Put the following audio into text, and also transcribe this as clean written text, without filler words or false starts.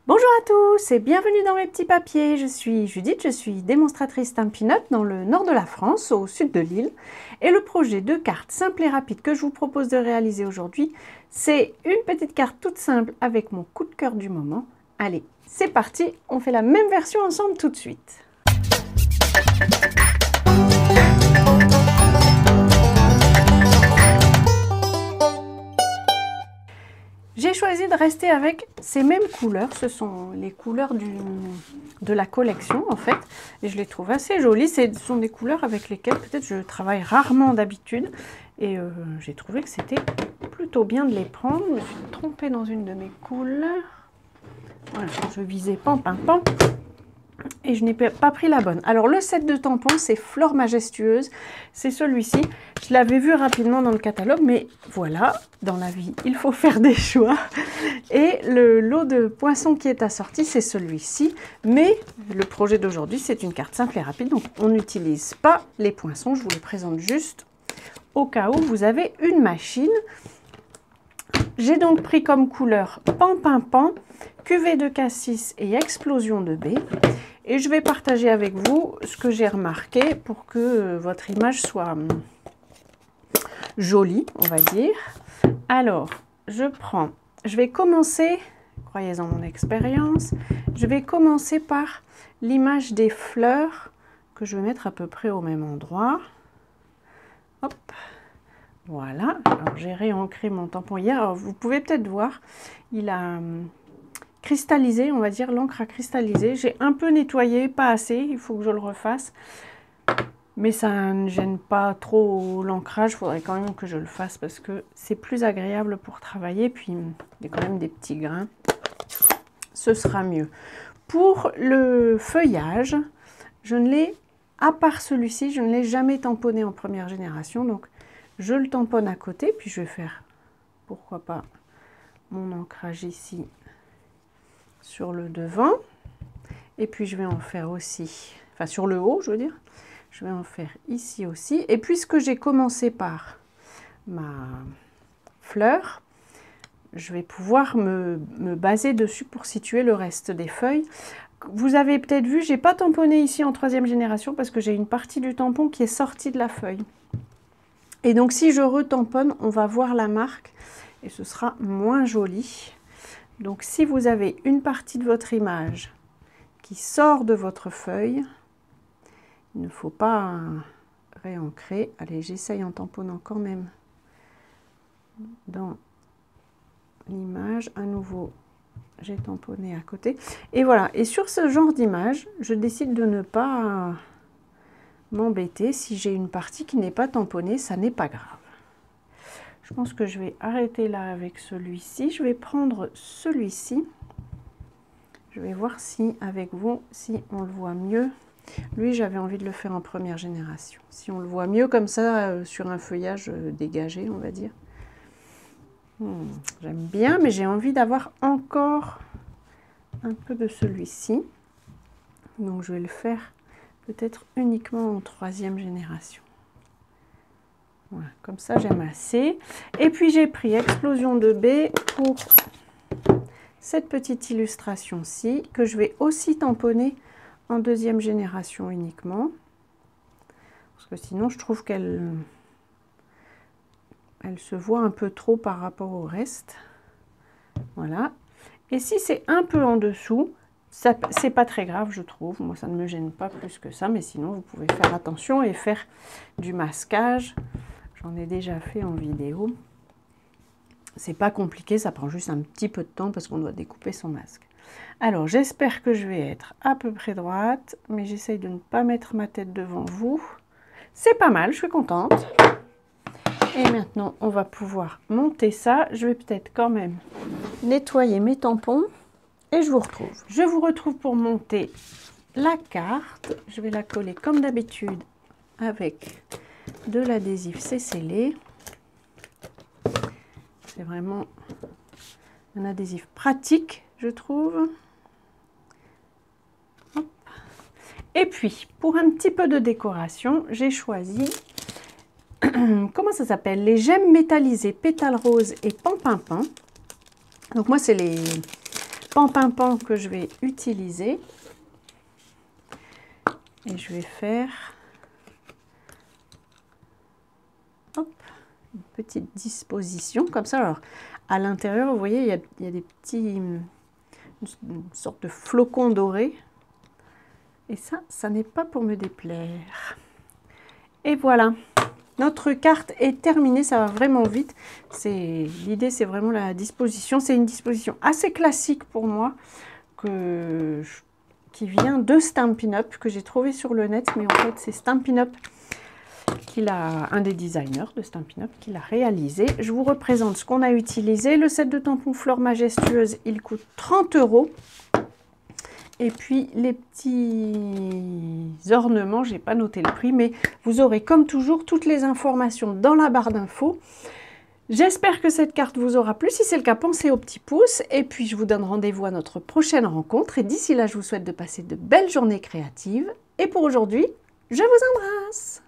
Bonjour à tous et bienvenue dans mes petits papiers. Je suis Judith, je suis démonstratrice Stampin' Up dans le nord de la France, au sud de l'île. Et le projet de carte simple et rapide que je vous propose de réaliser aujourd'hui, c'est une petite carte toute simple avec mon coup de cœur du moment. Allez, c'est parti, on fait la même version ensemble tout de suite. J'ai choisi de rester avec ces mêmes couleurs, ce sont les couleurs de la collection en fait, et je les trouve assez jolies. Ce sont des couleurs avec lesquelles peut-être je travaille rarement d'habitude, et j'ai trouvé que c'était plutôt bien de les prendre. Je me suis trompée dans une de mes couleurs, voilà, je visais pan, et je n'ai pas pris la bonne. Alors le set de tampons, c'est Flore Majestueuse, c'est celui-ci. Je l'avais vu rapidement dans le catalogue, mais voilà, dans la vie, il faut faire des choix. Et le lot de poissons qui est assorti, c'est celui-ci. Mais le projet d'aujourd'hui, c'est une carte simple et rapide, donc on n'utilise pas les poinçons. Je vous les présente juste au cas où vous avez une machine. J'ai donc pris comme couleur pan, cuvée de cassis et explosion de baie. Et je vais partager avec vous ce que j'ai remarqué pour que votre image soit jolie, on va dire. Alors, je vais commencer, croyez en mon expérience, je vais commencer par l'image des fleurs que je vais mettre à peu près au même endroit. Hop, voilà. Alors, j'ai réancré mon tampon hier. Alors, vous pouvez peut-être voir, il a cristallisé, on va dire, l'encre a cristallisé. J'ai un peu nettoyé, pas assez, il faut que je le refasse. Mais ça ne gêne pas trop l'ancrage, il faudrait quand même que je le fasse parce que c'est plus agréable pour travailler. Puis il y a quand même des petits grains, ce sera mieux. Pour le feuillage, je ne l'ai, à part celui-ci, je ne l'ai jamais tamponné en première génération. Donc je le tamponne à côté, puis je vais faire, pourquoi pas, mon ancrage ici sur le devant. Et puis je vais en faire aussi, enfin sur le haut je veux dire. Je vais en faire ici aussi. Et puisque j'ai commencé par ma fleur, je vais pouvoir me baser dessus pour situer le reste des feuilles. Vous avez peut-être vu, j'ai pas tamponné ici en troisième génération parce que j'ai une partie du tampon qui est sortie de la feuille. Et donc si je retamponne, on va voir la marque et ce sera moins joli. Donc si vous avez une partie de votre image qui sort de votre feuille, il ne faut pas réancrer. Allez, j'essaye en tamponnant quand même dans l'image. À nouveau, j'ai tamponné à côté. Et voilà. Et sur ce genre d'image, je décide de ne pas m'embêter. Si j'ai une partie qui n'est pas tamponnée, ça n'est pas grave. Je pense que je vais arrêter là avec celui-ci. Je vais prendre celui-ci. Je vais voir si, avec vous, si on le voit mieux. Lui, j'avais envie de le faire en première génération. Si on le voit mieux comme ça, sur un feuillage dégagé, on va dire. J'aime bien, mais j'ai envie d'avoir encore un peu de celui-ci. Donc, je vais le faire peut-être uniquement en troisième génération. Voilà, comme ça, j'aime assez. Et puis, j'ai pris Explosion de baie pour cette petite illustration-ci, que je vais aussi tamponner en deuxième génération uniquement, parce que sinon je trouve qu'elle se voit un peu trop par rapport au reste. Voilà. Et si c'est un peu en dessous, c'est pas très grave, je trouve. Moi, ça ne me gêne pas plus que ça, mais sinon vous pouvez faire attention et faire du masquage. J'en ai déjà fait en vidéo. C'est pas compliqué, ça prend juste un petit peu de temps parce qu'on doit découper son masque. Alors, j'espère que je vais être à peu près droite, mais j'essaye de ne pas mettre ma tête devant vous. C'est pas mal, je suis contente. Et maintenant, on va pouvoir monter ça. Je vais peut-être quand même nettoyer mes tampons et je vous retrouve. Je vous retrouve pour monter la carte. Je vais la coller comme d'habitude avec de l'adhésif scellé. C'est vraiment un adhésif pratique, je trouve. Hop. Et puis, pour un petit peu de décoration, j'ai choisi, comment ça s'appelle? Les gemmes métallisées, pétales roses et pan. Donc moi, c'est pan-pin-pan que je vais utiliser. Et je vais faire hop, une petite disposition comme ça. Alors, à l'intérieur, vous voyez, il y a des petits, une sorte de flocons dorés. Et ça n'est pas pour me déplaire. Et voilà, notre carte est terminée, ça va vraiment vite. L'idée, c'est vraiment la disposition. C'est une disposition assez classique pour moi, qui vient de Stampin' Up, que j'ai trouvé sur le net. Mais en fait, c'est Stampin' Up, un des designers de Stampin' Up, qui l'a réalisé. Je vous représente ce qu'on a utilisé. Le set de tampons Fleurs Majestueuses, il coûte 30 €. Et puis les petits ornements, je n'ai pas noté le prix, mais vous aurez comme toujours toutes les informations dans la barre d'infos. J'espère que cette carte vous aura plu. Si c'est le cas, pensez au petit pouce. Et puis je vous donne rendez-vous à notre prochaine rencontre. Et d'ici là, je vous souhaite de passer de belles journées créatives. Et pour aujourd'hui, je vous embrasse.